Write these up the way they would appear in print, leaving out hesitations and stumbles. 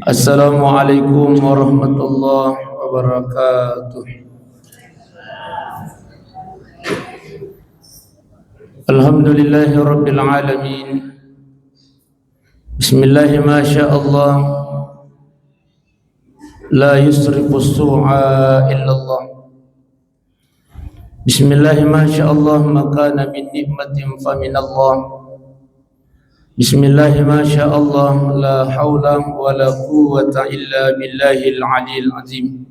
Assalamualaikum warahmatullahi wabarakatuh. Alhamdulillahi rabbil alamin. Bismillahi ma sya'allah. La yusrifu as-su'a illallah. Bismillahi ma sya'allah ma kana min ni'matin fa min Allah. Bismillahi ma sya'allah la hawla wa la quwwata illa billahil aliyyil azim.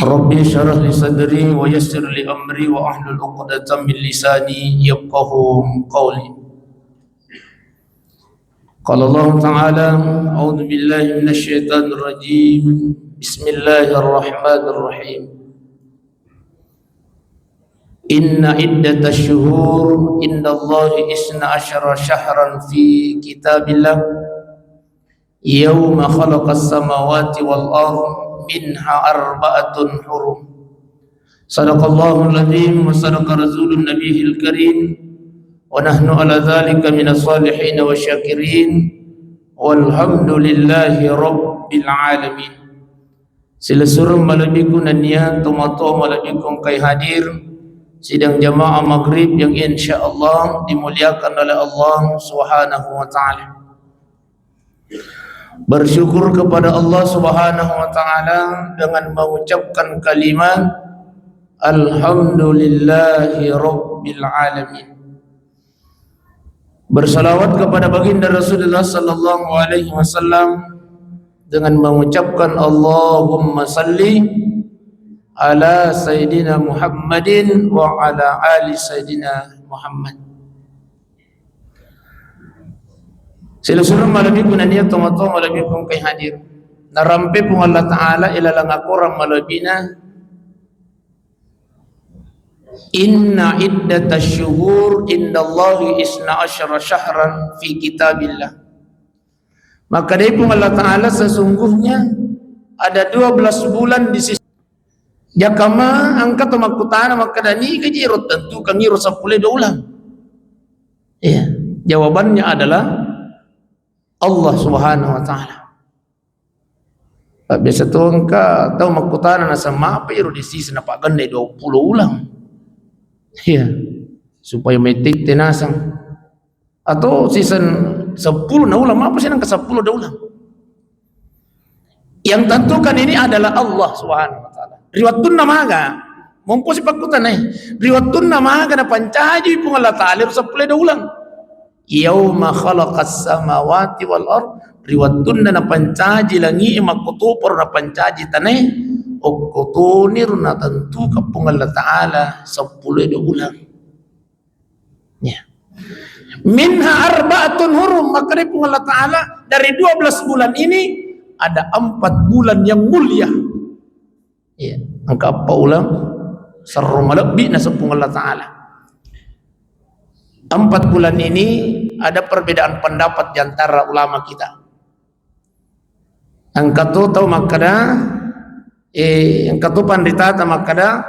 Rabbi syrah li sadri wa yassir li amri wa ahlul 'uqdatam min lisani yafqahu qawli. Qala Allah ta'ala a'udzu billahi minasy syaithanir rajim. Bismillahirrahmanirrahim. Inna iddatash syuhur indallahi isna asyara syahran fi kitabillah yawma khalaqas samawati wal ardh minha arba'atun hurum. Sadaqallahul azim wa sadaqa rasulun nabiyil karim wa nahnu ala dzalika minas salihin wa syakirin walhamdulillahi rabbil alamin. Sila suruh malabiku naniya tomato malabikum kay hadir sidang jamaah maghrib yang insyaallah dimuliakan oleh Allah Subhanahu wa taala. Bersyukur kepada Allah Subhanahu wa taala dengan mengucapkan kalimat alhamdulillahi rabbil alamin. Bersalawat kepada baginda Rasulullah sallallahu alaihi wasallam dengan mengucapkan Allahumma salli ala Sayyidina Muhammadin wa ala ali Sayyidina Muhammad. Sila suruh malabiku naniya tomato malabiku kay hadir. Narampe pong Allah Ta'ala ilalang akurang malabina. Inna iddatash syuhur indallahi isna asyara syahran fi kitabillah. Maka dari pong Allah Ta'ala sesungguhnya ada 12 bulan di sisi jakama angkat makutana makadani kajirot tentu kangiro 10 ulang. Iya, jawabannya adalah Allah Subhanahu wa taala. Biasa tu angka tahu makutana na sama apa iro di sisi na paganda 20 ulang. Iya, supaya metik tenasang. Atau season 10 na ulang apa sih nang ke 10 da ulang. Yang tentukan ini adalah Allah Subhanahu wa taala. Riwatun namaga mumpu si pakutan riwatun namaga na pancaji pung Allah Ta'ala sa pula ulang yauma khalaqas samawati wal ard riwatun na pancaji langi makutupor na pancaji tanay o kutunir na tentu kapung Allah Ta'ala sa pula ulang ya. Minha arba'atun hurum, maka pung Allah Ta'ala dari 12 bulan ini ada 4 bulan yang mulia. Ya, angka apa ulang sarro malabbi na sepung Allah Ta'ala. 4 bulan ini ada perbedaan pendapat di antara ulama kita. Angka tu tahu makada angka tu pandita makada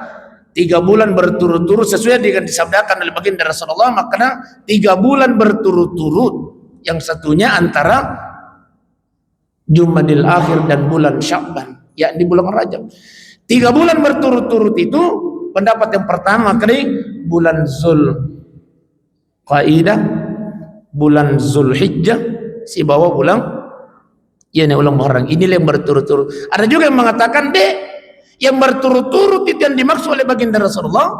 3 bulan berturut-turut sesuai dengan disabdakan oleh baginda Rasulullah, makanya 3 bulan berturut-turut, yang satunya antara Jumadil Akhir dan bulan Sya'ban, yakni bulan Rajab. 3 bulan berturut-turut itu pendapat yang pertama kali bulan Zulqaidah, bulan Zulhijjah, si bawah bulan ya ulang Muharram. Inilah yang berturut-turut. Ada juga yang mengatakan yang berturut-turut itu yang dimaksud oleh baginda Rasulullah.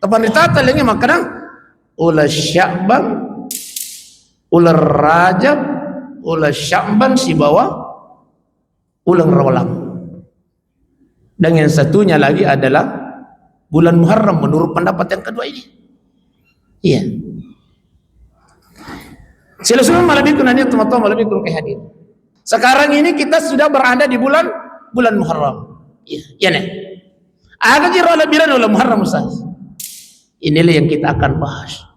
Tepan ditata lagi makanya ulah Sya'ban, ulah Rajab, ulah Sya'ban si bawah ulang Rawalam. Dan yang satunya lagi adalah bulan Muharram menurut pendapat yang kedua ini. Iya. Silakan malabiku nanya teman-teman malabiku ke hadir. Sekarang ini kita sudah berada di bulan Muharram. Iya, ya nih. Ada jira lebihan bulan Muharram Ustaz. Inilah yang kita akan bahas.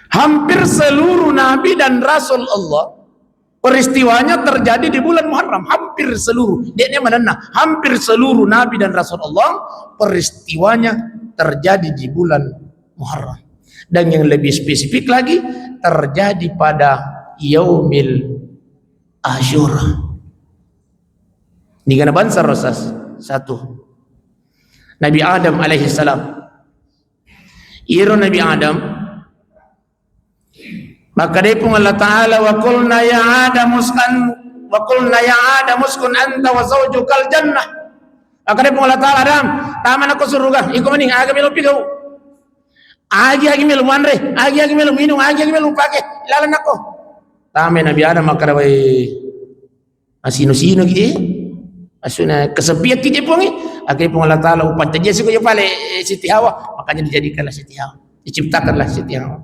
Hampir seluruh nabi dan rasul Allah peristiwanya terjadi di bulan Muharram, hampir seluruh. Dia mana? Hampir seluruh nabi dan rasul Allah peristiwanya terjadi di bulan Muharram. Dan yang lebih spesifik lagi terjadi pada yaumil Asyura. Ni gana bansa rosas satu. Nabi Adam alaihi salam. Iro Nabi Adam. Maka dia pun Allah Ta'ala wa qulna ya Adam uskun anta wa zawjukal jannah. Maka dia pun Allah Ta'ala Adam, taman aku surga. Iko maning aga melo pigau. Agi melo manre, agi melo minum, agi melo pake. Lalan ako. Tama Nabi Adam maka dawai asino-sino gitu. Asuna kesepian kita pun akhirnya pun Allah Ta'ala upan terjadi ko pale Siti Hawa, makanya dijadikanlah Siti Hawa, diciptakanlah Siti Hawa.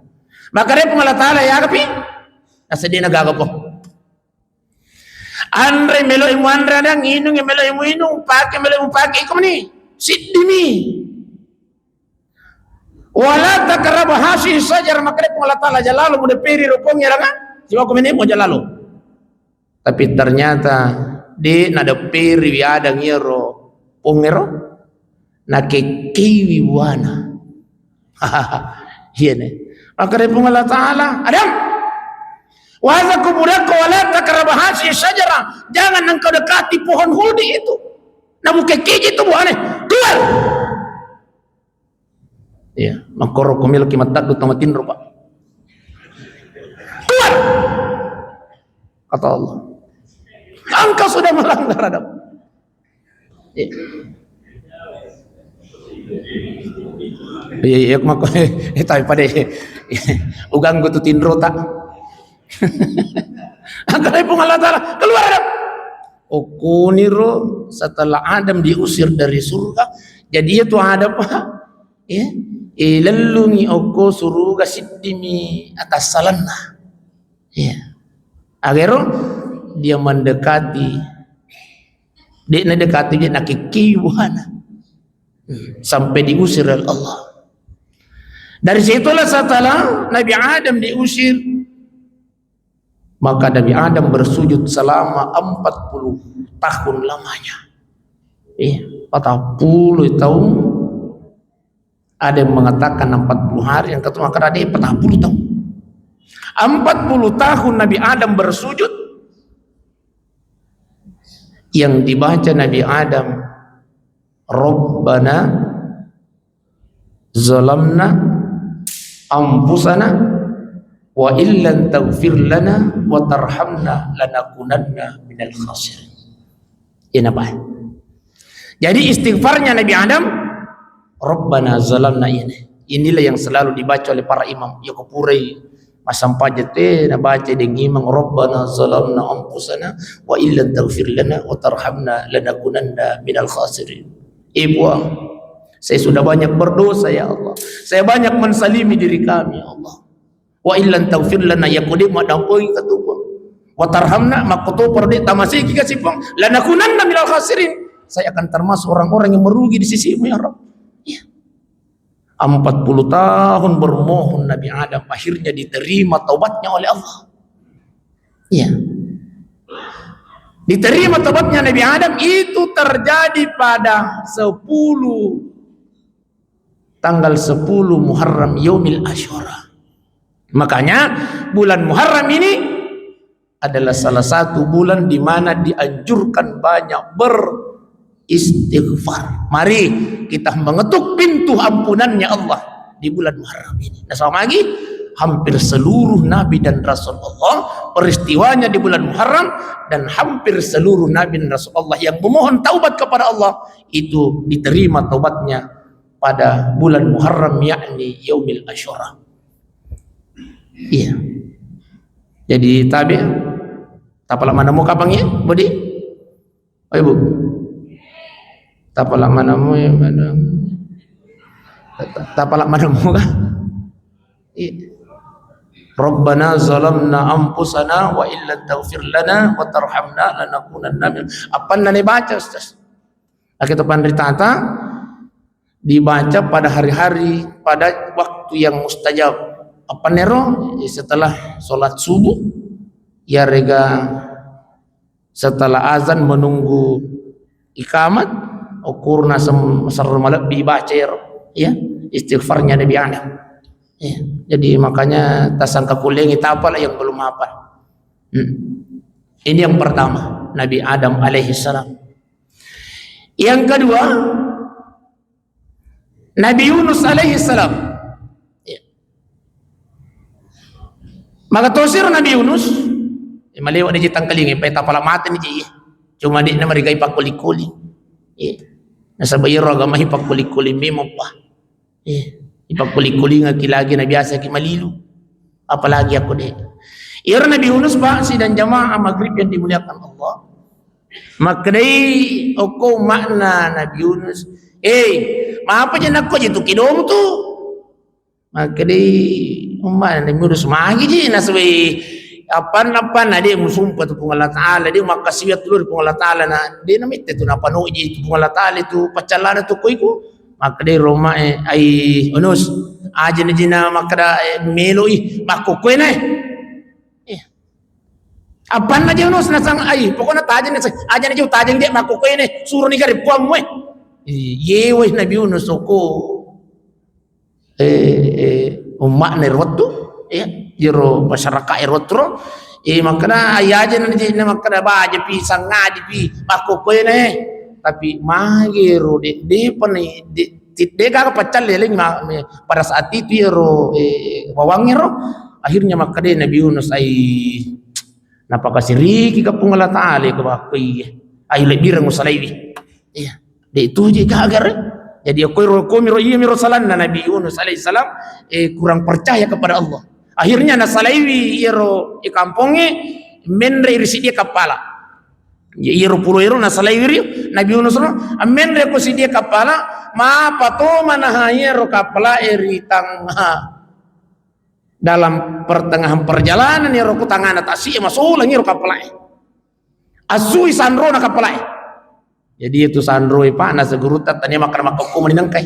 Maka dia pun Allah Ta'ala ya kapi asa dia nagaga po andre melo imu andre adang inung melo imu inung pake melo imu pake iko ni sidimi wala takaraba hasi sajar. Maka dia pun Allah Ta'ala jalalu muda peri rupongnya lah kan siwa ko menemo jalalu, tapi ternyata di nada peri ada ngiro pongero na kekiwi wana iya nih. Maka dia pun Allah Ta'ala Adam waza kubudaka wala takarabahasi syajara, jangan engkau dekati pohon huldi itu namu kekiki itu buahnya keluar. Iya makoro kumil kimat takut tamatin rupa keluar kata Allah. Engkau sudah melanggar Adam. Iya, mako tayo pada ugang go tutin rota. Angkara pun Allah Ta'ala keluar Adam. Okuniro setelah Adam diusir dari surga, jadi itu ada apa? Ya, ilalungi oko surga siddimi atas salanna. Ya, akhirnya dia mendekati dia nakikiwana sampai diusir oleh Allah. Dari situlah setelah Nabi Adam diusir, maka Nabi Adam bersujud selama 40 tahun lamanya. 40 tahun. Ada yang mengatakan 40 hari, yang kata maka ada 40 tahun. 40 tahun Nabi Adam bersujud. Yang dibaca Nabi Adam, Rabbana zalamna anfusana wa illan taghfir lana wa tarhamna lanakunanna minal khasirin. Ini apa? Jadi istighfarnya Nabi Adam, Rabbana zalamna ini. Inilah yang selalu dibaca oleh para imam. Ya kupurai masam pajete na baca dengan imam Rabbana zalamna anfusana wa illan taghfir lana wa tarhamna lanakunanna minal khasirin. Ibu, saya sudah banyak berdosa ya Allah. Saya banyak mensalimi diri kami ya Allah. Wa illan taghfir lana yaqudi madampoi katuba. Wa tarhamna makutu perdi tamasi kika sipong lanakunanna minal khasirin. Saya akan termasuk orang-orang yang merugi di sisimu ya Rabb. Ya. 40 tahun bermohon Nabi Adam, akhirnya diterima taubatnya oleh Allah. Ya. Diterima taubatnya Nabi Adam itu terjadi pada tanggal 10 Muharram Yaumil Asyura. Makanya bulan Muharram ini adalah salah satu bulan di mana dianjurkan banyak beristighfar. Mari kita mengetuk pintu ampunannya Allah di bulan Muharram ini. Nah, sama lagi hampir seluruh nabi dan rasul Allah peristiwanya di bulan Muharram, dan hampir seluruh nabi dan rasul Allah yang memohon taubat kepada Allah itu diterima taubatnya pada bulan Muharram, yakni Yaumil Asyura. Iya. Jadi tabi tapala mana mo kapangnya bodi? Oh ibu. Tapala mana mo ya madam. Tapala mana mo ka? Rabbana zalamna anfusana wa illa taghfir lana wa tarhamna lanakunanna min. Apa nani baca Ustaz? Kita pandritata dibaca pada hari-hari pada waktu yang mustajab. Apa nero setelah sholat subuh ya rega setelah azan menunggu ikamat ukurna sermalak dibaca ya istighfarnya Nabi Adam ya. Jadi makanya tasangka kulengi tapalah yang belum hafal Ini yang pertama, Nabi Adam alaihissalam. Yang kedua, Nabi Yunus alaihissalam. Maka tosir Nabi Yunus malewat di tangkaling peta pala mata ni ji. Cuma di na marigai pakuli-kuli. Nasa bayro agama hipakuli-kuli memo pa. Ipakuli-kuli nga kilagi na biasa ki malilu. Apalagi ako deh. Ira Nabi Yunus ba si dan jamaah maghrib yang dimuliakan Allah. Maknai oko makna Nabi Yunus. Maapa dyan ako dyan tukidom tu. Maknai Nabi Yunus magi dyan nasabay apa na dia musumpah tu pung Allah Ta'ala dia makasiyat dulu pung Allah Ta'ala na dia namit tu na panu ji pung Allah Ta'ala tu pacalana tu koiku maka dia Roma ay Yunus aja na jina makada melo makukwe na apa na dia Yunus nasang ay pokoknya tajan aja na jauh tajan dia makukwe na suruh ni karib puang mo yewe Nabi Yunus ko umak na rotu jero masyarakat erotro makna ayaje na makna baje pisang ngadi pi aku ko ne tapi magero de pani de ka pacal leling pada saat itu ero wawangero akhirnya makna Nabi Yunus ay napakasiriki ka pung Allah Ta'ala ko bakay ay lebirang usalaiwi de itu je kagar jadi aku miro salan Nabi Yunus alaihissalam kurang percaya kepada Allah. Akhirnya nasalaiwi iro ikampongnya menre irisi dia kapala. Iro pulo iro nasalaiwi Nabi Yunus menre ko si dia kapala ma pato manah iro kapala iri tangha. Dalam pertengahan perjalanan iro ku tangan atasi masulang iro kapala. Asui sandro na kapala. Jadi itu sandro pa na segurutat tanya makan makako maninangkay.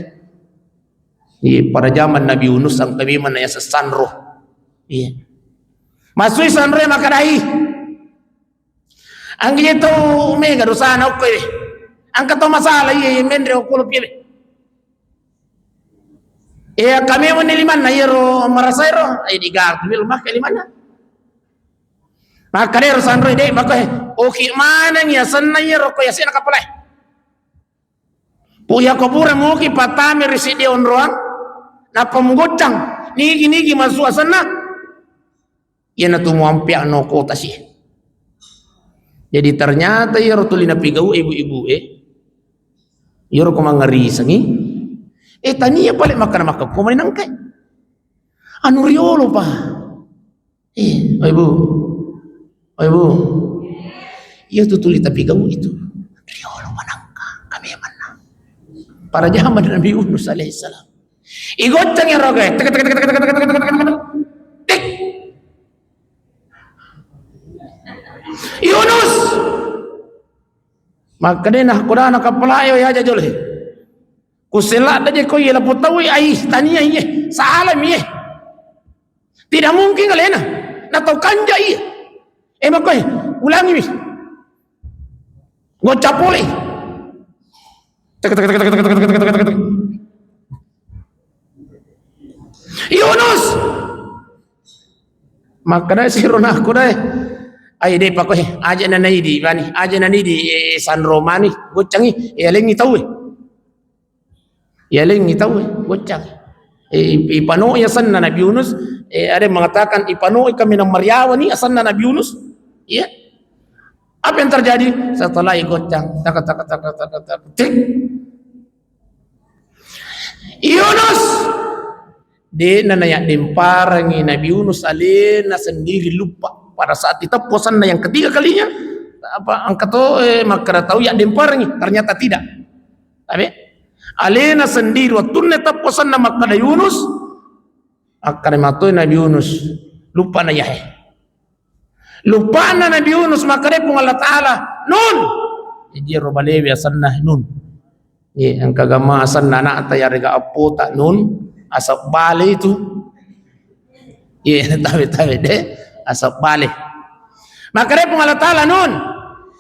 Pada zaman Nabi Yunus ang kami man ya sandro. Iya. Masui sandre makadai. Ang gitu mega dosa na ko eh. Ang kato masalah iya mendre ko lo pibe. Kami mo niliman na yero marasayro ay digar bil mak liman. Makadero sandre de makoy okay mana niya sanna yero ko yasin kapalay. Puya ko pura mo ki patami residi onroan na pamugotang nigi masuk sana. Yan na tumuampiak no kota sih. Jadi ternyata ya rotulina pigau ibu-ibu yoro ko mangarisangi tania pala makan kumain nangkay anu riolo pa ibu iya tutulita pigau itu riolo manangka kami mana para zaman Nabi Yunus alaihissalam igotang ya roga Yunus makanya Quran kapalayo ya jajol kusela aja ko yela putawi ai tania ye salam ye tidak mungkin kalena na tau kanja ye makoy ulangi gocapole Yunus makanya si Ronah kuday ay de pa ko aja na di bani aja na di San Romani gocangi yaling itaw gocang ipano ya san na Nabi Yunus ada mengatakan ipano kami ng Maryawani asan na Nabi Yunus iya apa yang terjadi setelah gocang tak Yunus de nanaya dimparangi Nabi Yunus alena sendiri lupa pada saat diteposan yang ketiga kalinya apa angkat maka tahu ya demparangi ternyata tidak tapi alena sendiri waktu netaposan nama kada Yunus akan matoi Nabi Yunus lupa na yahe lupa na Nabi Yunus maka pun Allah Ta'ala nun jadi robalewi asanna nun ang kagama asanna na atayariga apo tak nun asap bale itu tabi deh asap balik maka pun Allah Ta'ala nun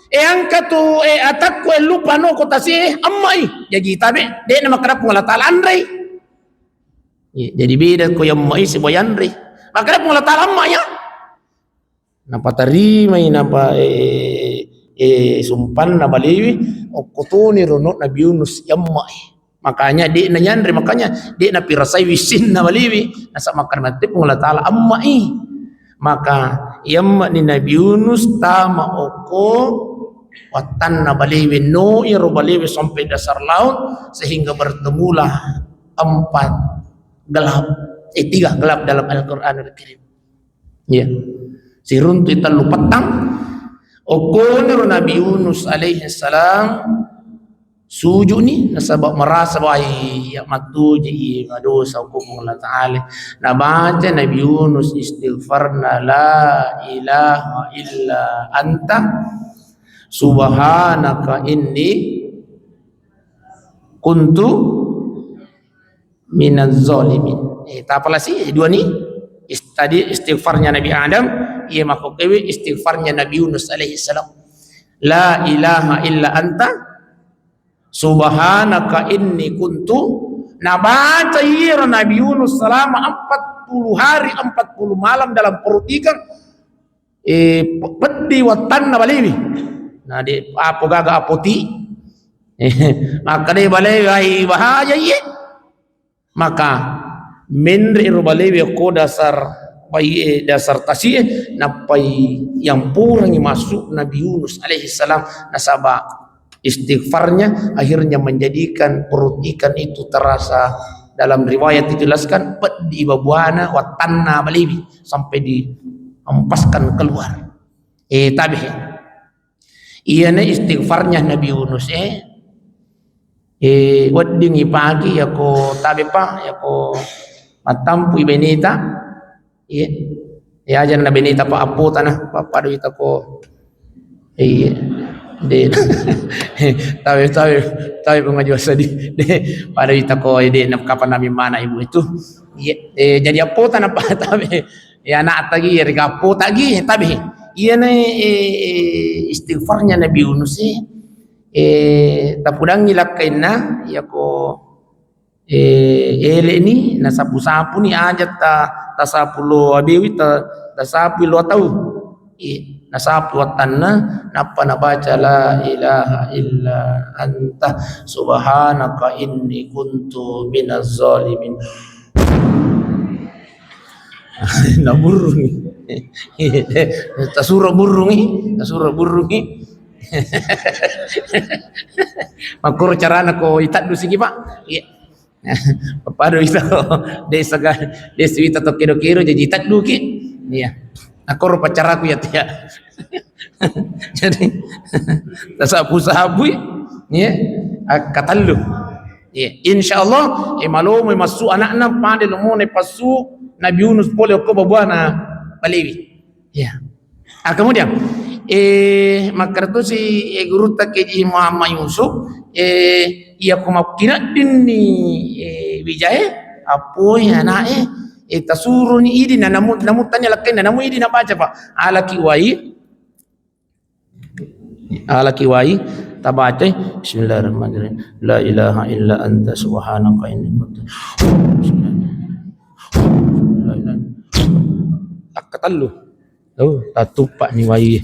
angka tu atak ko lupa no ko tasi amai jadi tabi de na makara pun Allah Ta'ala andrei jadi beda ko yang mai si boyandrei makara pun Allah Ta'ala amai ya napa tarima napa sumpan na baliwi o kutuni runok Nabi Yunus yamma. Makanya di na nyandri, makanya di na pirasay wisin na baliwi nasa makan mati pung Allah Ta'ala amma. Maka yamma ni Nabi Yunus tama oko watan na baliwi no iro baliwi sampai dasar laut sehingga bertemulah 4 gelap, 3 gelap dalam Al-Quranul Karim. Ya. Si runtu italu petang okonir Nabi Yunus alaihi salam sujud ni nasabak merasa bahagia ya matuji dosa hukum Allah Ta'ala. Nah baca Nabi Yunus istighfarna la ilaha illa anta subhanaka inni kuntu minaz zalimin. Tak apalah sih dua ni. Tadi istighfarnya Nabi Adam, ia makhluk dewi istighfarnya Nabi Yunus alaihi salam. La ilaha illa anta subhanaka inni kuntu. Nah baca iya Nabi Yunus selama 40 hari 40 malam dalam perut ikan pedi watan na baliwi. Nah di apa gaga apoti maka dia balewi bahaya iya. Maka menri rubalewi ko dasar bayi dasar tasih napai yang purang masuk Nabi Yunus alaihi salam nasaba istighfarnya akhirnya menjadikan perut ikan itu terasa. Dalam riwayat dijelaskan di babuana watanna baliwi sampai dihempaskan keluar. Tapi iana istighfarnya Nabi Yunus weddingi pagi yako tabi pa yako matampu benita ya aja na benita pa apo tanah pa padu ita ko de tabi pengajuasa di pada ita ko de kapan nabi mana ibu itu jadi apo tanah pa tabi ya anak tagi rega apo tagi tabi iya na istighfarnya Nabi Yunus tapudang ngilakain na yako ele ni nasapu-sapu ni aja tasapu lo abewi tasapu lo tahu nasapu watanna napa nabaca la ilaha illa anta subhanaka inni kuntu minaz zalimin. Na burung tasura burung makuro carana ko itat du sige pak papado ito desa ito to kiro jadi itat du ki iya akoro pacara ko ya jadi tasapu-sapu ya katallu ya insyaallah malo may masu anak-anak pande lumone pasu Nabi Yunus boleh ko babuana baliwi ya kemudian maka itu si guru tak keji Muhammad Yusuf ia kumakina din ni Wijaya apo ya na tasuru ni idi na namu tanya lakin na namu idi na baca pak ala kiwai tabaca bismillahirrahmanirrahim la ilaha illa anta subhanaka inni kuntu akatallu tatupak ni wai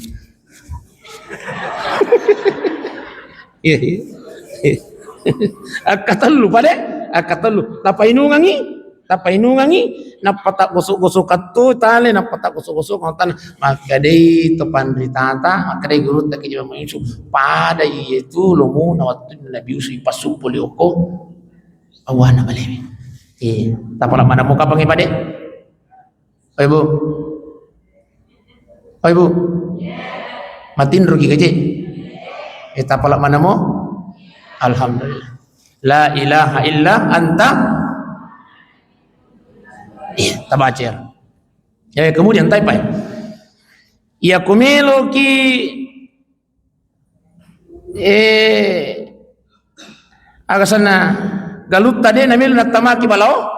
akatallu tapainungangi napatak gosok-gosok katu tale napatak gosok-gosok kontan maka dei topan ritata maka dei guru tak keji Yusuf pada itu lomo na waktu Nabi Yusuf pasuk polioko awana balewi tapala mana muka pangi pade ibu matin rugi gaji tapala mana mo alhamdulillah la ilaha illa anta tabacer ya kemudian taipai ya kumelo ki agasana galut tadi namil natamaki balao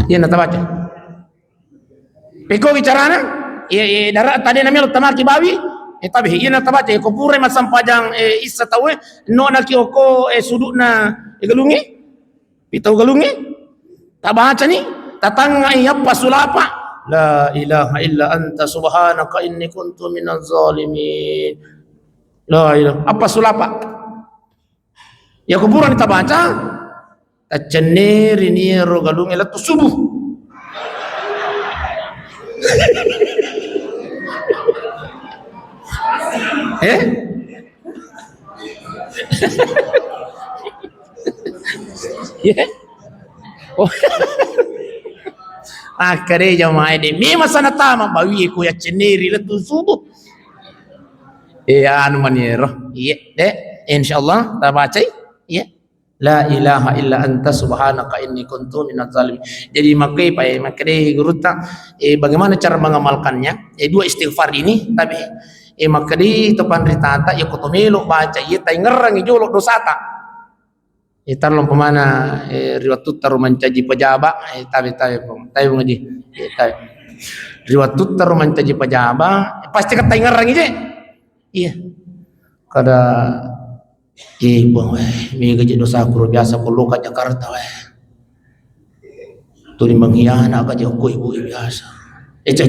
ya natabaca peko bicarana darat tadi namil tamaki bawi tabi iya natabaca ko pure masam pajang isa tawe no na kioko sudukna galungi pitau galungi tabaca ni tatanga iya pasulapa la ilaha illa anta subhanaka inni kuntu minaz zalimin. La ilaha. Apa sulapa? Ya kuburan kita baca. Taceneri ni rogalung elat subuh. Ya. Oh. Akhirnya jamaah ini memang sana tama bawi ku ya ceneri letu subuh. Anu maniro. Iya, deh. Insyaallah kita baca. Iya. La ilaha illa anta subhanaka inni kuntu minaz zalimin. Jadi makai guru tak bagaimana cara mengamalkannya? Dua istighfar ini tapi makai topan ritata ya kutumelo baca ya tai ngerang jolo dosata. Itar lom pemana riwayat tutar mancaji pejaba tabi ngaji tabi riwayat tutar mancaji pejaba pasti kata ngarang je iya kada bang mi gaji dosa aku biasa kulo ka Jakarta tu ni manghiana ka jo ko ibu biasa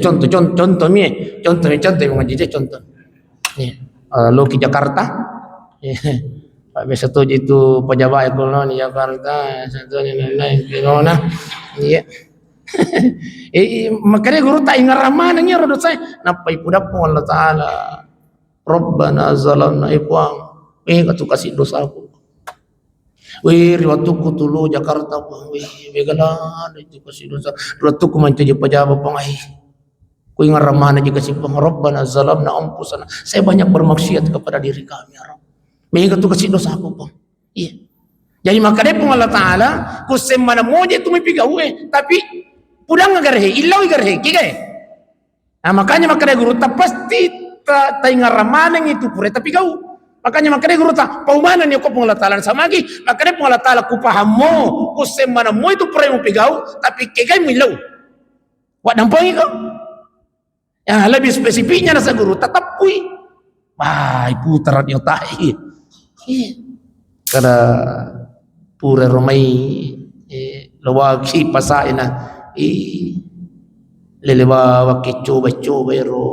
contoh mi ngaji je contoh ni lo ki Jakarta biasa tu itu pejabat ekonomi Jakarta satu lain gimana iya makanya guru tak ingat ramana nya rodot saya napa ipudak pun Allah taala Rabbana zalamna ipuang katu kasih dosa aku waktu ku tulu Jakarta pun begalan itu kasih dosa waktu ku mancaji pejabat pun ku ingat ramana juga kasih pun Rabbana zalamna anfusana saya banyak bermaksiat kepada diri kami ya Rabb. Mereka tu kasih dosa aku pun. Iya. Jadi maka dia pun Allah Ta'ala kusem mana moja tu mipigau tapi pudang agarhe ilau agarhe kigai. Nah makanya maka dia guru tak pasti tak ingaramanang itu pure tapi kau. Makanya maka dia guru tak paumanan ni ko pun Allah Ta'ala sama lagi maka dia pun Allah Ta'ala ku pahamo kusem mana mo itu pure mipigau tapi kigai mo ilau. Wa nampai kau. Yang lebih spesifiknya nasa guru tetap kui. Wah, putar ni otai. Kada pura romai lawaki pasaina lelewa wakicoba ro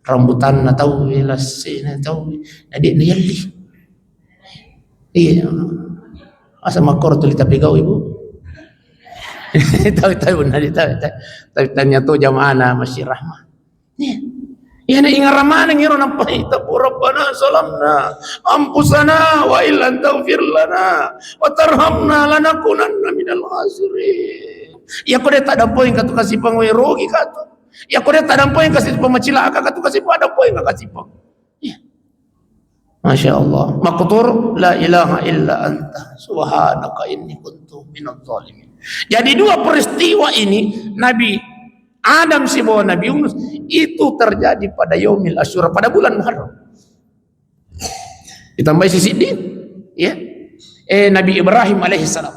rambutan na tahu lasina tahu adik ni yalli iya asa makor tu litapigau ibu tahu nadi tahu tanya tu jamaah masih rahmah ya na ingaramana ngiro nang pahita Rabbana salamna ampusana wa illan taghfir lana wa tarhamna lanakunanna minal khasirin. Ya kode tak ada poin katu kasih pangwe rogi katu. Ya kode tak ada poin kasih pemacilaka katu kasih pada poin kasih pang. Ya. Masya Allah. Maqtur la ilaha illa anta subhanaka inni kuntu minadh dhalimin. Jadi dua peristiwa ini Nabi Adam si bawa Nabi Yunus itu terjadi pada Yaumil Asyura pada bulan Muharram. Ditambah sisi din, ya. Nabi Ibrahim alaihissalam.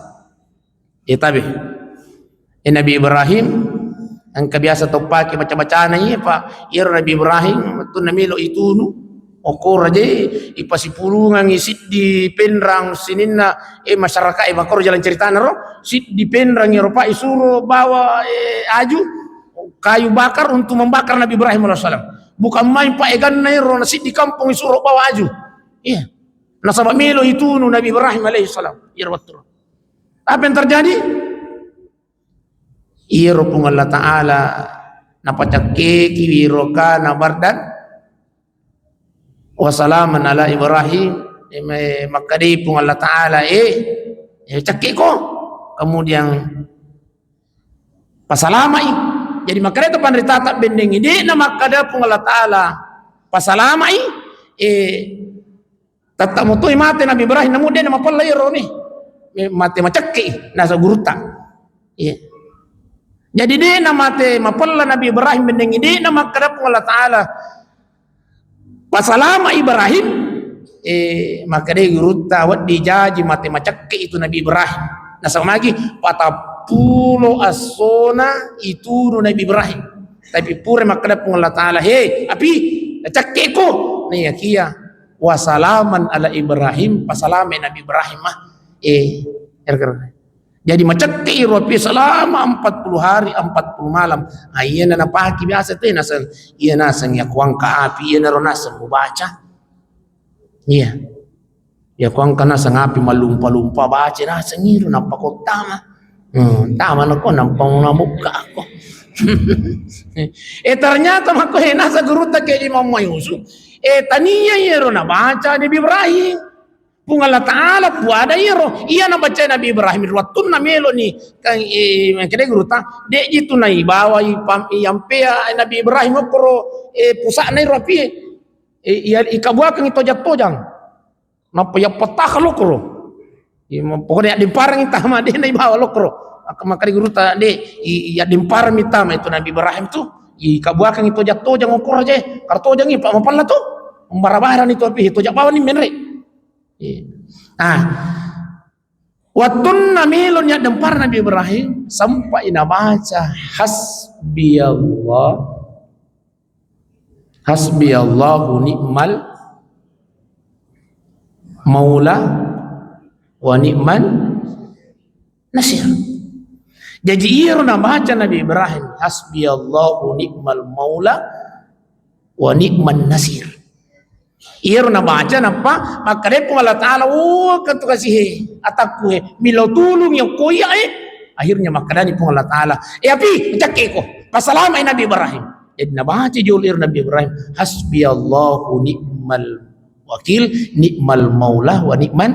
Tabi. Nabi Ibrahim ang kebiasa topaki baca-bacaan niya pa. Nabi Ibrahim tu namilo itunu. Okor aja ipasipulungan isit di penrang sininna masyarakat bakor jalan cerita naro sit di penrang Eropa isuro bawa aju kayu bakar untuk membakar Nabi Ibrahim AS. Bukan main pak egan nairo nasi di kampung suruh bawa aju. Iya. Nasabah milo itu Nabi Ibrahim AS. Iya betul. Apa yang terjadi? Iya rupung Allah Ta'ala napacakke kiwiroka nabardan wasalaman ala Ibrahim maka di pung Allah Ta'ala cakke ko kemudian pasalamai. Jadi makanya itu panrita tak bendeng ini nama kada pun Allah Ta'ala pasalamai tatap mutui mati Nabi Ibrahim namun dia nama pala iro ni mati macaki nasa guruta jadi dia nama mati mapala Nabi Ibrahim bendeng ini nama kada pun Allah Ta'ala pasalamai Ibrahim maka dia guruta wat dijaji mati macaki itu Nabi Ibrahim nasa lagi patap pulo asona itu Nabi Ibrahim tapi pure makna pun Allah Ta'ala api cakkeko nih kia wasalaman ala Ibrahim pasalame Nabi Ibrahim Jadi macam ropi selama 40 hari 40 malam. Iya na napaki biasa tu nasan iya nasan ya kuang ka api iya na ronasan baca. Iya. Ya kuang kana sang api malumpa-lumpa baca nasan ngiro napakotama. Tama na ko nampang namuka ako. Ternyata mako nasa guruta ke Imam Yusuf. Taniya yero na baca Nabi Ibrahim. Kung Allah Ta'ala puada yero. Iya na baca Nabi Ibrahim. Ruwatun na melo ni kang kaya guruta. De itu na ibawa iyampea Nabi Ibrahim okoro pusa na irapi. Ikabuakan ito jat-tojang. Napaya patah lokro. Pokoknya di parang itama de na ibawa lokro. Makari guruta de ya dimpar mitama itu Nabi Ibrahim tu ikabuakan itu jat-tojang okor aja. Kartojang ipa mapala tu. Membarabaran itu api itu jak bawa ni menre. Watun namilon ya dempar Nabi Ibrahim sampai baca hasbiyallahu ni'mal maula wa ni'man nasir. Jadi ia baca Nabi Ibrahim hasbiyallahu ni'mal maula wa ni'man nasir. Ia baca napa maka depo Allah Ta'ala katu kasih atakku milau tulung yang koya akhirnya maka dani pun Allah Ta'ala api cakeko pasalama Nabi Ibrahim. Jadi baca julir Nabi Ibrahim hasbiyallahu ni'mal wakil ni'mal maula wa ni'man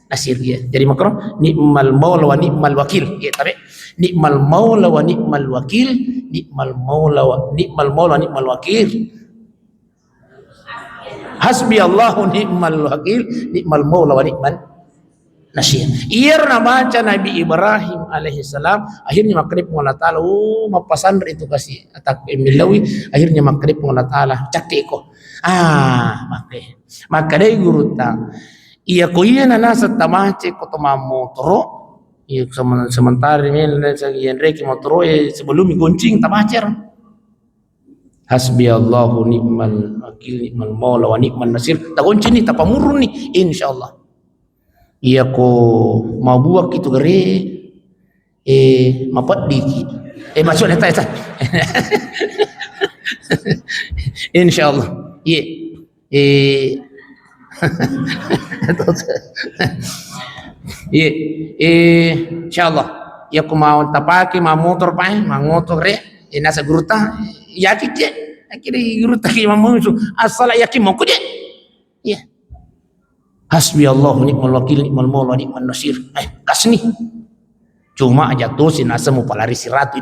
nasir ya. Jadi makro ni'mal maula wa ni'mal wakil ya tabe ni'mal maula wa ni'mal wakil ni'mal maula wa ni'mal wakil hasbiyallahu ni'mal wakil ni'mal maula wa ni'man nasir. Ia baca Nabi Ibrahim alaihissalam akhirnya makrib Allah Ta'ala mapasandar itu kasih atak emilawi akhirnya makrib Allah Ta'ala cakiko maka dari guru ta ia ko iya na nasa tamace ko tomamotoro iya sementara ini yang reki motoro sebelum goncing tamacer hasbiyallahu ni'mal wakil ni'mal maula wa ni'man nasir. Tagoncin ni tapamurun ni insyaallah. Iya ko mau buak itu gere mapat dikit. Maksudnya tak insyaallah. Iya. Iya. Insyaallah. Ya ko mau tapaki mau motor pae, mau motor re nasa guruta yakin je akhirnya guruta ki mamusu asal yakin mau je ya hasbiyallahu ni'mal wakil ni'mal maula ni'man nasir kasni cuma aja tuh si nasa mau palari 120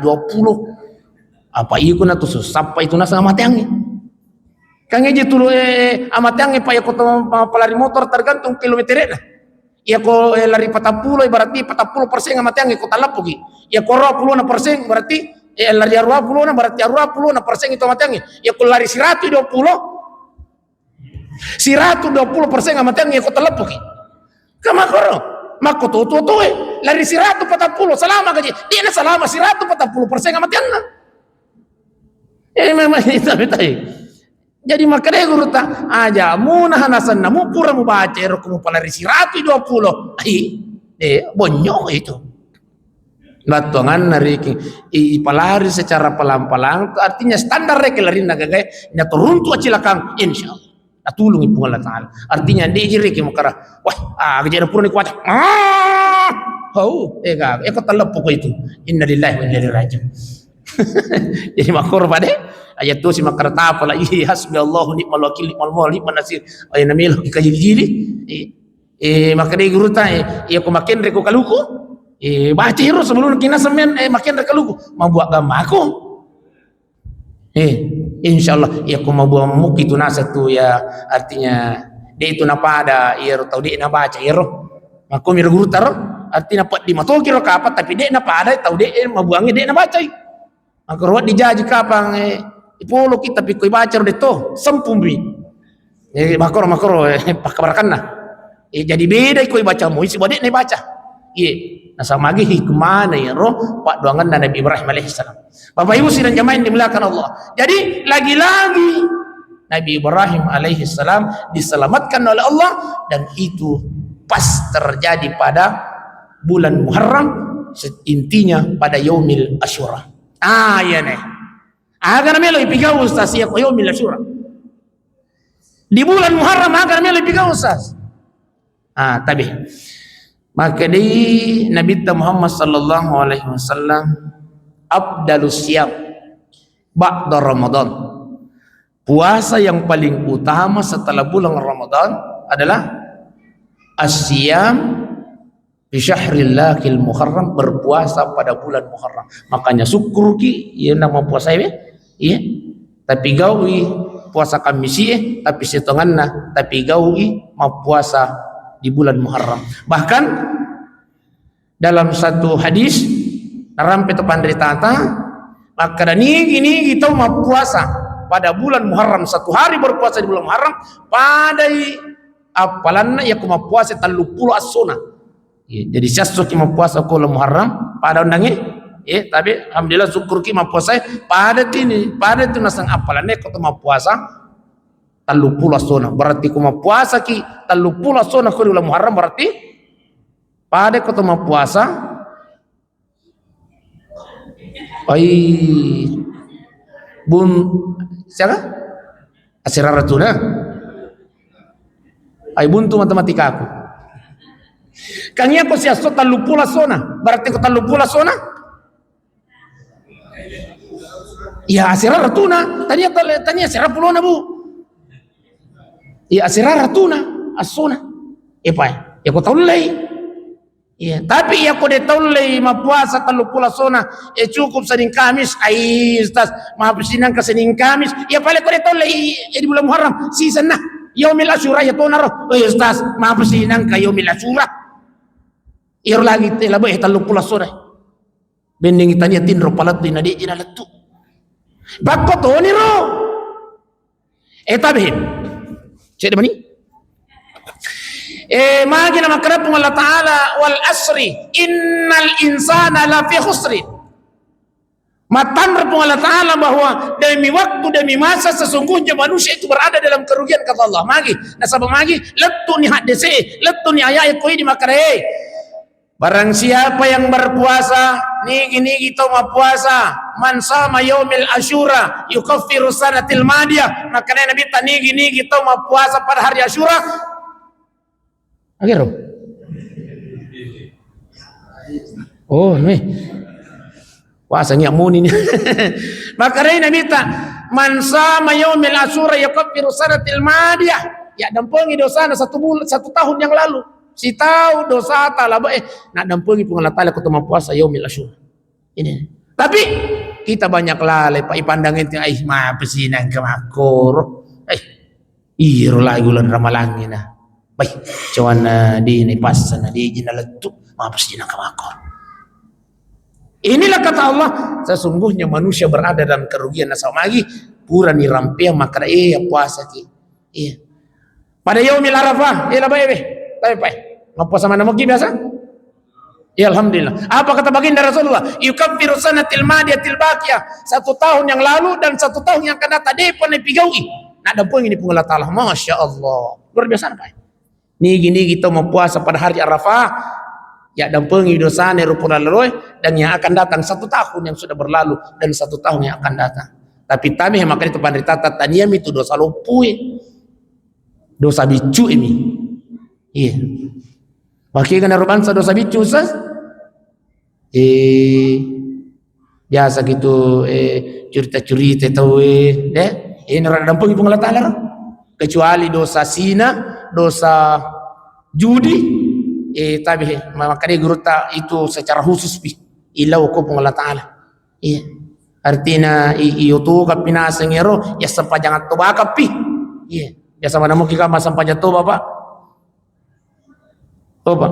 apa iku na tuh sampai itu nasa amatangi kang aja tuh amatangi pa ya ko palari motor tergantung kilometernya ya ko lari 40 berarti 40% amatangi ko talapugi ya ko 20% berarti lari 20 na berarti 20% itu matangnya ya kalau lari 120% matangnya ya kau telepuki kamakoro mako tuh lari 140 selama gaji dia na selama 140% matangnya memang itu betul. Jadi makanya guru ta aja munah nasan namu pura mu baca roko palari 120 bonyok itu batongan nari ipalari secara pelan-pelan artinya standar rek lari nagagay na turun tu acilakang insyaallah atulung ipu Allah Ta'ala artinya di jiri ki makara wah gejara pura ni kuat ko talapo ko itu inna lillahi wa inna ilaihi raji'un. Jadi makor pada ayat tu si makara ta pala hasbiyallahu ni'mal wakil ni'mal maula ni'man nasir ay namil kajili maka di guru ta ya ko makin rek ko kaluku baca hero sebelum kina semen makin rekaluku mau buat gambar aku insyaallah ya aku mau buat muk itu nasa tu ya artinya dia itu napa ada ya tahu dia napa baca hero aku mir guru taro artinya pat di matol kira kapat tapi dia napa ada tahu dia mau buangnya dia napa baca aku ruat dijaji kapang ipolo kita tapi koi baca de to sempumbi makro pakabarakanna jadi beda koi baca mu isi bodek ne baca nasa magi hikmah na yaro pak doangan Nabi Ibrahim alaihissalam. Bapak Ibu sidang jamaah yang dimuliakan Allah. Jadi lagi-lagi Nabi Ibrahim alaihissalam diselamatkan oleh Allah dan itu pas terjadi pada bulan Muharram intinya pada yaumil Asyura. Ya nih. Agar melo ipigau ustaz ya yaumil Asyura. Di bulan Muharram agar melo ipigau ustaz. Tapi maka di Nabi Muhammad sallallahu alaihi wasallam afdalus siyam ba'da Ramadan. Puasa yang paling utama setelah bulan Ramadan adalah as-siyam fi syahrillahil muharram, berpuasa pada bulan Muharram. Makanya syukur ki ya nama puasa ya. Tapi gawi puasa Kamis tapi setonganna tapi gawi mau puasa di bulan Muharram. Bahkan dalam satu hadis narampe to pandritata maka nigi kita mau puasa pada bulan Muharram, satu hari berpuasa di bulan Muharram pada apalanna ya kuma puasa 30 as-sunnah. Jadi syasuk ki mau puasa ko Muharram pada undangnya tapi alhamdulillah syukur ki mau puasa pada itu nasang apalannya ko mau puasa 30 as-sunnah. Berarti ko mau puasa ki 30 as-sunnah ko di bulan Muharram, berarti pada ko mau puasa siapa? Asiraratuna. Buntu matematika aku. Kanya ko siya so 30 sona. Berarti ko 30 sona? Ya asiraratuna. Tanya asirapulona bu. Ya asiraratuna as-sona. Ya ko taulay. Ya, tapi ya ko de taulay mapuasa 30 sona cukup Senin Kamis ustaz mahapisinang ka Senin Kamis ya pala ko de taulay di bulan Muharram season na yaumil Asyura ya tonaro ustaz mahapisinang ka yaumil Asyura ir lagi te labo 30 sona bending itanya tinro palat din adi inalatu bakko to ni ro tabihin cede mani magi nama kerapung Allah Ta'ala wal asri innal insana lafi khusri. Matan repung Allah Ta'ala bahwa demi waktu demi masa sesungguhnya manusia itu berada dalam kerugian kata Allah. Magi nasabang magi letu ni hadese letu ni ayat koi di makare. Barang siapa yang berpuasa nigi to puasa man sama yaumil Asyura yukaffiru sanatil madiyah, maka Nabi nigi to puasa pada hari Asyura. Agero. Nih. Puasa ni amun ini. Maka Nabi man sama yaumil Asyura yakaffiru sanatil madiyah. Ya dampungi dosa satu tahun yang lalu. Si tahu dosa tala nak dampungi pun Allah Taala ketemu puasa yaumil Asyura. Ini. Tapi kita banyak lalai pak ipandangin ma pesinang kemakor. Iro lagi ulan ramalangin nah. Baik, cawan di ini pas sana di jinaletu maafs jinang kamakor. Inilah kata Allah, sesungguhnya manusia berada dalam kerugian nasab lagi pura ni rampia maka ya puasa ki. Iya. Pada yaumil Arafah, tapi puasa mana mungkin biasa? Ya alhamdulillah. Apa kata baginda Rasulullah? Yukaffiru sanatil madiyatil baqiyah. 1 tahun yang lalu dan 1 tahun yang akan datang depan pigaui. Nak dampung ini pun Allah Taala. Masya Allah. Luar biasa apa? Nigi kita mau puasa pada hari Arafah ya dampungi dosa ne rupuna leroy dan yang akan datang 1 tahun yang sudah berlalu dan 1 tahun yang akan datang. Tapi tami maka itu pandai tata taniam itu dosa lupui dosa bicu ini. Iya. Bagi kan robansa dosa bicu sas. Biasa gitu cerita-cerita tahu deh. Ini orang dampungi pun Allah Taala. Kecuali dosa zina, dosa judi, tapi makanya guru itu secara khusus ilau ko pun Allah Taala. Iya. Artinya iyo tu kapina sengero ya sepanjang toba kapi. Iya. Ya sama namo kita masam panjang toba pak. Toba.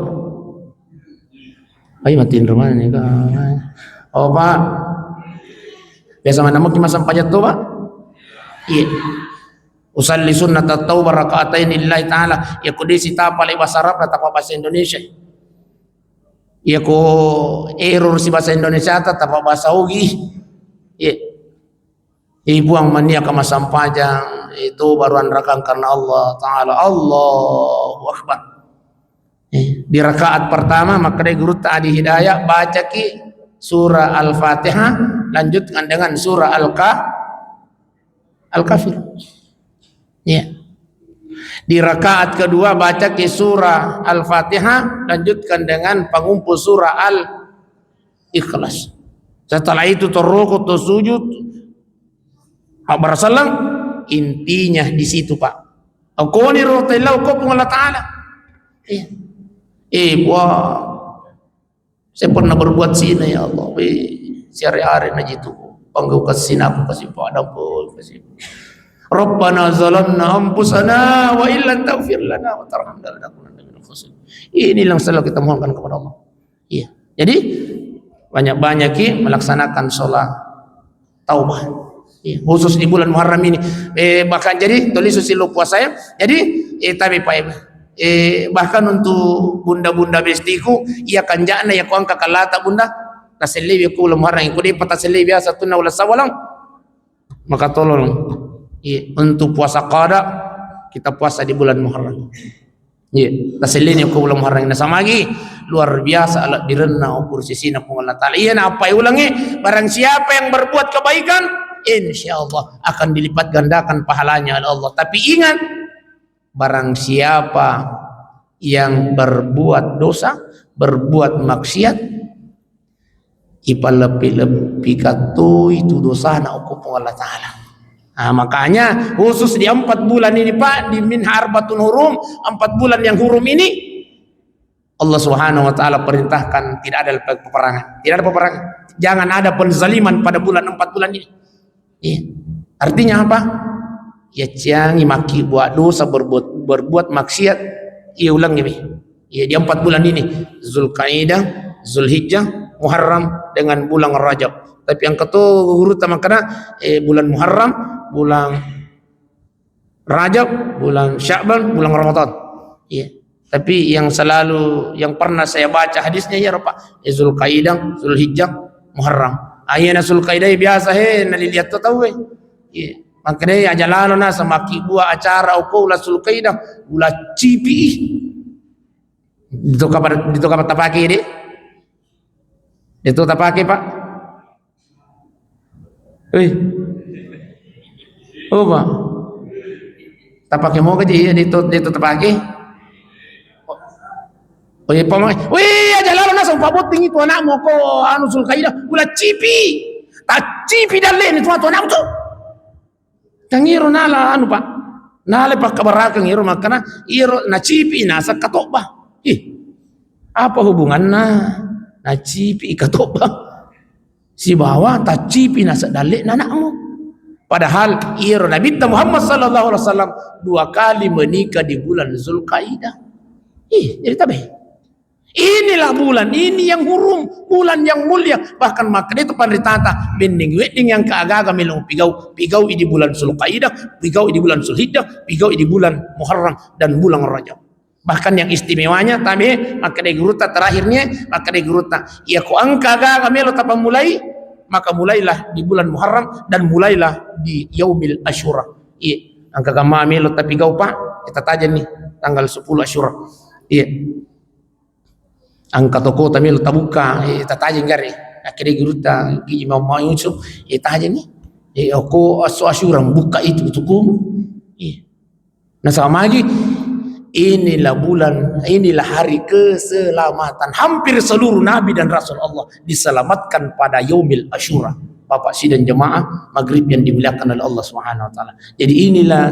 Ayo matiin rumah ni kan. Oh pak. Biasa mana namo kita masam panjang toba. Iya. Usalli sunnat at-taubah raka'atain lillahi ta'ala ya kudisi tapal bahasa Arab atau bahasa Indonesia ya ko error si bahasa Indonesia atau bahasa Ugi ya ibuang mania kama sampajang itu baruan rakang karena Allah Ta'ala Allahu Akbar Di rakaat pertama maka dia guru tadi hidayah baca ki surah Al-Fatihah lanjutkan dengan surah Al-Kafir. Ya. Di rakaat kedua baca ki surah Al-Fatihah lanjutkan dengan pengumpul surah Al-Ikhlas. Setelah itu terrukuk tersujud bersalam, intinya di situ Pak. Aku ni rotillah kau pun Allah Taala. Wah, saya pernah berbuat sini ya Allah. Sehari-hari aja itu. Panggil kasih aku kasih padaku kasih. Rabbana zalamna anfusana wa illam taghfir lana wa tarhamna lanakunanna minal khasirin. Inilah yang selalu kita mohonkan kepada Allah. Iya. Jadi banyak-banyak melaksanakan sholat taubah. Iya. Khusus di bulan Muharram ini. Bahkan jadi tulis usil puasa ya. Jadi tapi Pak bahkan untuk bunda-bunda bestiku ia kanjana ya kuang kakalata bunda taselebi ku bulan Muharram ku di pataselebi biasa tunna wala sawalang. Maka tolong untuk puasa qada kita puasa di bulan Muharram. Iya, taselini ku bulan Muharram na samagi luar biasa alat direnna ukur sisina ku Allah Taala. Iya apa ulangi barang siapa yang berbuat kebaikan insyaallah akan dilipat gandakan pahalanya oleh Allah. Tapi ingat barang siapa yang berbuat dosa, berbuat maksiat ipalepi-lepi katu itu dosa na hukum Allah Taala. Nah, makanya khusus di 4 bulan ini Pak, di min harbatun hurum, 4 bulan yang hurum ini Allah Subhanahu wa taala perintahkan tidak ada peperangan. Tidak ada peperangan. Jangan ada penzaliman pada bulan 4 bulan ini. Artinya apa? Ya jangan maki buat dosa, berbuat maksiat. Ia ulang ini. Ya di 4 bulan ini Zulqaidah, Zulhijjah, Muharram dengan bulan Rajab. Tapi yang urutan makna bulan Muharram, bulan Rajab, bulan Sya'ban, bulan Ramadan. Iya. Tapi yang selalu yang pernah saya baca hadisnya ya Pak, Zulqaidah, Zulhijjah, Muharram. Ayana Zulqaidah biasa nalilihat tahu Iya. Makanya ajalano na sama kibua acara uko la Zulqaidah, ula cipi. Dito kapan tapaki ini? Itu tapaki Pak. Oh Pak, tapake mo kaji dito tapake. Pamay. Aja lalo na sa pabot tingin to anak mo ko anu Zulqaidah, wala cipi. Ta cipi dalle ni to anak to. Kangiro nala anu Pak. Nala pa kabarakang iro makana iro na cipi na sa katobah. Apa hubungan na cipi katobah? Si bawa tacipi nasa dalik nanakmu. Padahal ia Nabi Muhammad sallallahu alaihi wasallam 2 kali menikah di bulan Zulqaidah. Jadi tabe. Inilah bulan ini yang hurum, bulan yang mulia. Bahkan makna itu pandritata bending wedding yang keagaga melong pigau di bulan Zulqaidah, pigau di bulan Zulhijjah, pigau di bulan Muharram dan bulan Rajab. Bahkan yang istimewanya tabe maka de guruta terakhirnya maka de guruta ya ko angka ga melo tapa mulai maka mulailah di bulan Muharram dan mulailah di Yaumil Asyura. Iya angka ga melo tapi gau Pak kita tajan nih tanggal 10 Asyura. Iya angka toko tamelo tabuka kita tajan gari akhirnya guruta gi mau Yusuf tajan nih aku Asyura buka itu kum. Iya nah sama lagi inilah bulan, inilah hari keselamatan. Hampir seluruh Nabi dan Rasul Allah diselamatkan pada Yaumil Asyura. Bapak sidang jemaah maghrib yang dimuliakan oleh Allah Subhanahu wa taala. Jadi inilah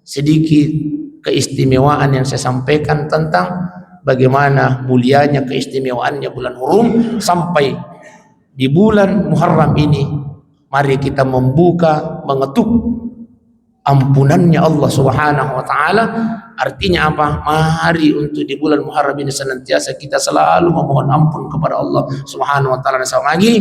sedikit keistimewaan yang saya sampaikan tentang bagaimana mulianya keistimewaannya bulan hurum sampai di bulan Muharram ini. Mari kita membuka, mengetuk ampunannya Allah Subhanahu wa taala. Artinya apa? Mari untuk di bulan Muharram ini senantiasa kita selalu memohon ampun kepada Allah Subhanahu wa taala. Sama lagi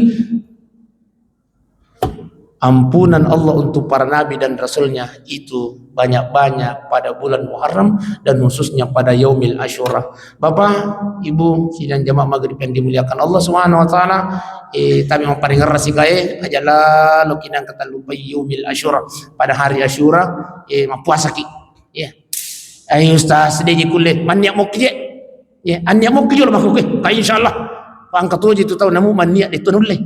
ampunan Allah untuk para nabi dan rasulnya itu banyak-banyak pada bulan Muharram dan khususnya pada Yaumil Asyura. Bapak, Ibu, sidang jamaah maghrib yang dimuliakan Allah Subhanahu wa taala, tapi paling ngerasi kae ajala lo kinang kata lupa Yaumil Asyura. Pada hari Asyura puasa ki. Ya. Ayo ustaz sedih kulit maniak mau kerja. ya ania mo kiyo mako ke kay insyaallah pangka toji tu tahu namu mania itu nulle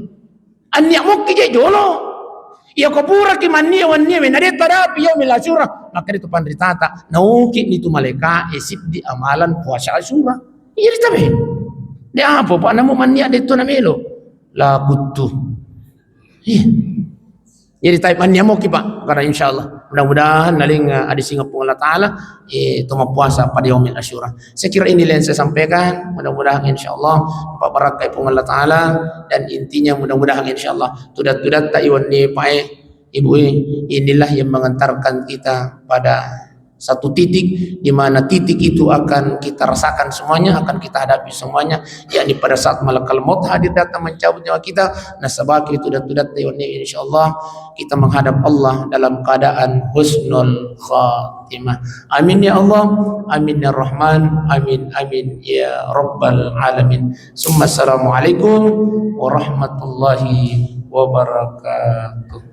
ania mo kiyo jolo ya kopura ki mania wania menade tada piyo milasura maka itu pandritata nauki itu maleka esip di amalan puasa Asyura iya ditabe de apa pa namu mania itu namelo la kutu jadi type mania mo ki pak karena insyaallah mudah-mudahan naling ada singapura Allah Ta'ala itu puasa pada yaumil Asyura. Saya kira ini yang saya sampaikan, mudah-mudahan insyaallah Pak barakai pun Allah Ta'ala dan intinya mudah-mudahan insyaallah tudat-tudat tak iwan ni pae ibu inilah yang mengantarkan kita pada satu titik di mana titik itu akan kita rasakan semuanya, akan kita hadapi semuanya, yakni pada saat malakal maut hadir datang mencabut nyawa kita. Nah sebab itu dan tudat ini insyaallah kita menghadap Allah dalam keadaan husnul khatimah. Amin ya Allah, amin ya Rahman, amin amin ya Rabbal alamin. Summa assalamualaikum warahmatullahi wabarakatuh.